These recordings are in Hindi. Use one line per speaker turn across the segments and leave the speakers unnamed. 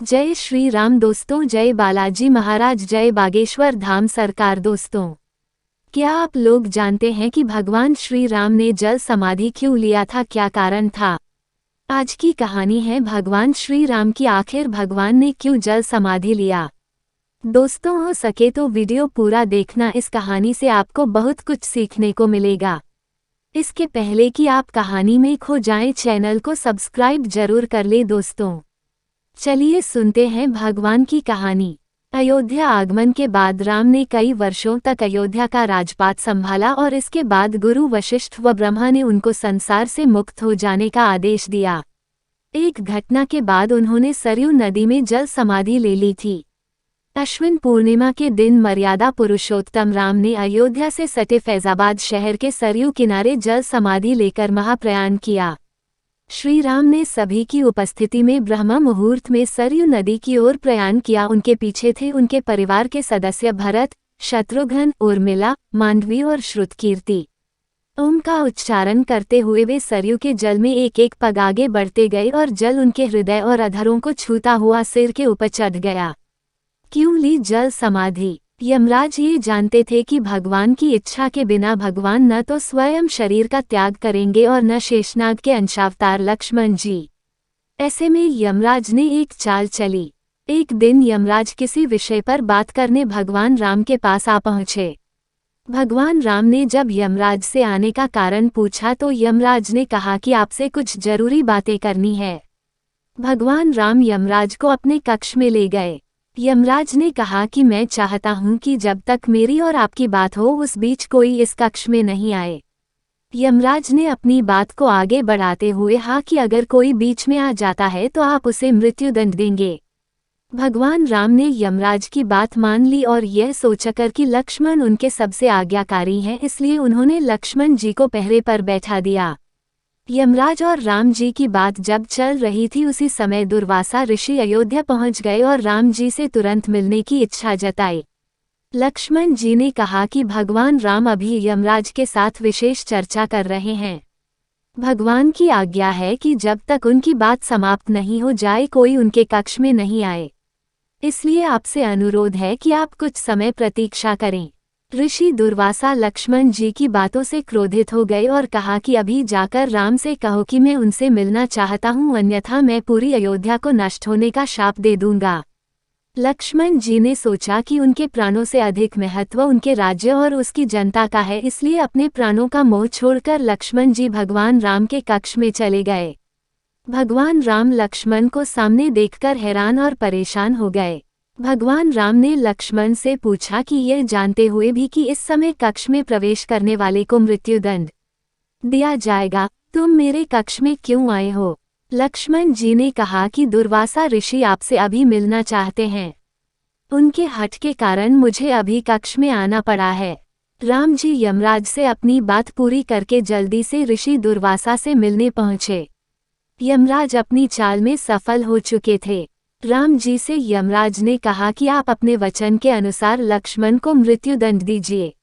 जय श्री राम दोस्तों, जय बालाजी महाराज, जय बागेश्वर धाम सरकार। दोस्तों, क्या आप लोग जानते हैं कि भगवान श्री राम ने जल समाधि क्यों लिया था, क्या कारण था? आज की कहानी है भगवान श्री राम की, आखिर भगवान ने क्यों जल समाधि लिया। दोस्तों, हो सके तो वीडियो पूरा देखना, इस कहानी से आपको बहुत कुछ सीखने को मिलेगा। इसके पहले कि आप कहानी में खो जाएं, चैनल को सब्सक्राइब जरूर कर ले। दोस्तों, चलिए सुनते हैं भगवान की कहानी। अयोध्या आगमन के बाद राम ने कई वर्षों तक अयोध्या का राजपाट संभाला और इसके बाद गुरु वशिष्ठ व ब्रह्मा ने उनको संसार से मुक्त हो जाने का आदेश दिया। एक घटना के बाद उन्होंने सरयू नदी में जल समाधि ले ली थी। अश्विन पूर्णिमा के दिन मर्यादा पुरुषोत्तम राम ने अयोध्या से सटे फैजाबाद शहर के सरयू किनारे जल समाधि लेकर महाप्रयाण किया। श्री राम ने सभी की उपस्थिति में ब्रह्म मुहूर्त में सरयू नदी की ओर प्रयाण किया। उनके पीछे थे उनके परिवार के सदस्य भरत, शत्रुघ्न, उर्मिला, मांडवी और श्रुतकीर्ति। ओम का उच्चारण करते हुए वे सरयू के जल में एक एक पग आगे बढ़ते गए और जल उनके हृदय और अधरों को छूता हुआ सिर के ऊपर चढ़ गया। क्यों ली जल समाधि? यमराज ये जानते थे कि भगवान की इच्छा के बिना भगवान न तो स्वयं शरीर का त्याग करेंगे और न शेषनाग के अंशावतार लक्ष्मण जी। ऐसे में यमराज ने एक चाल चली। एक दिन यमराज किसी विषय पर बात करने भगवान राम के पास आ पहुँचे। भगवान राम ने जब यमराज से आने का कारण पूछा तो यमराज ने कहा कि आपसे कुछ जरूरी बातें करनी है। भगवान राम यमराज को अपने कक्ष में ले गए। यमराज ने कहा कि मैं चाहता हूं कि जब तक मेरी और आपकी बात हो उस बीच कोई इस कक्ष में नहीं आए। यमराज ने अपनी बात को आगे बढ़ाते हुए कहा कि अगर कोई बीच में आ जाता है तो आप उसे मृत्युदंड देंगे। भगवान राम ने यमराज की बात मान ली और यह सोचकर कि लक्ष्मण उनके सबसे आज्ञाकारी हैं, इसलिए उन्होंने लक्ष्मण जी को पहरे पर बैठा दिया। यमराज और राम जी की बात जब चल रही थी उसी समय दुर्वासा ऋषि अयोध्या पहुंच गए और राम जी से तुरंत मिलने की इच्छा जताई। लक्ष्मण जी ने कहा कि भगवान राम अभी यमराज के साथ विशेष चर्चा कर रहे हैं। भगवान की आज्ञा है कि जब तक उनकी बात समाप्त नहीं हो जाए कोई उनके कक्ष में नहीं आए, इसलिए आपसे अनुरोध है कि आप कुछ समय प्रतीक्षा करें। ऋषि दुर्वासा लक्ष्मण जी की बातों से क्रोधित हो गए और कहा कि अभी जाकर राम से कहो कि मैं उनसे मिलना चाहता हूं, अन्यथा मैं पूरी अयोध्या को नष्ट होने का शाप दे दूंगा। लक्ष्मण जी ने सोचा कि उनके प्राणों से अधिक महत्व उनके राज्य और उसकी जनता का है, इसलिए अपने प्राणों का मोह छोड़कर लक्ष्मण जी भगवान राम के कक्ष में चले गए। भगवान राम लक्ष्मण को सामने देखकर हैरान और परेशान हो गए। भगवान राम ने लक्ष्मण से पूछा कि यह जानते हुए भी कि इस समय कक्ष में प्रवेश करने वाले को मृत्युदंड दिया जाएगा, तुम मेरे कक्ष में क्यों आए हो? लक्ष्मण जी ने कहा कि दुर्वासा ऋषि आपसे अभी मिलना चाहते हैं। उनके हठ के कारण मुझे अभी कक्ष में आना पड़ा है। राम जी यमराज से अपनी बात पूरी करके जल्दी से ऋषि दुर्वासा से मिलने पहुंचे। यमराज अपनी चाल में सफल हो चुके थे। राम जी से यमराज ने कहा कि आप अपने वचन के अनुसार लक्ष्मण को मृत्युदंड दीजिए।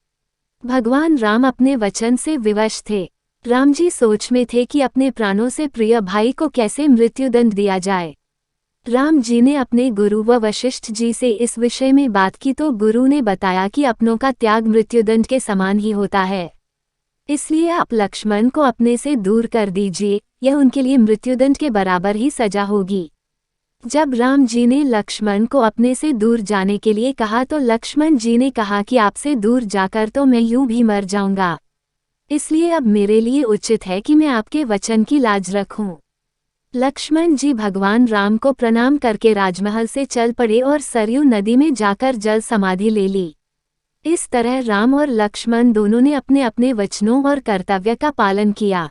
भगवान राम अपने वचन से विवश थे। राम जी सोच में थे कि अपने प्राणों से प्रिय भाई को कैसे मृत्युदंड दिया जाए। राम जी ने अपने गुरु व वशिष्ठ जी से इस विषय में बात की तो गुरु ने बताया कि अपनों का त्याग मृत्युदंड के समान ही होता है, इसलिए आप लक्ष्मण को अपने से दूर कर दीजिए, यह उनके लिए मृत्युदंड के बराबर ही सजा होगी। जब राम जी ने लक्ष्मण को अपने से दूर जाने के लिए कहा तो लक्ष्मण जी ने कहा कि आपसे दूर जाकर तो मैं यूं भी मर जाऊंगा, इसलिए अब मेरे लिए उचित है कि मैं आपके वचन की लाज रखूं। लक्ष्मण जी भगवान राम को प्रणाम करके राजमहल से चल पड़े और सरयू नदी में जाकर जल समाधि ले ली। इस तरह राम और लक्ष्मण दोनों ने अपने अपने वचनों और कर्तव्य का पालन किया।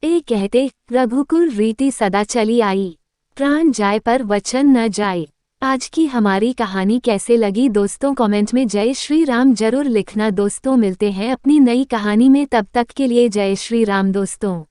एक कहते रघुकुल रीति सदा चली आई, प्राण जाए पर वचन न जाए। आज की हमारी कहानी कैसे लगी दोस्तों, कमेंट में जय श्री राम जरूर लिखना। दोस्तों, मिलते हैं अपनी नई कहानी में, तब तक के लिए जय श्री राम दोस्तों।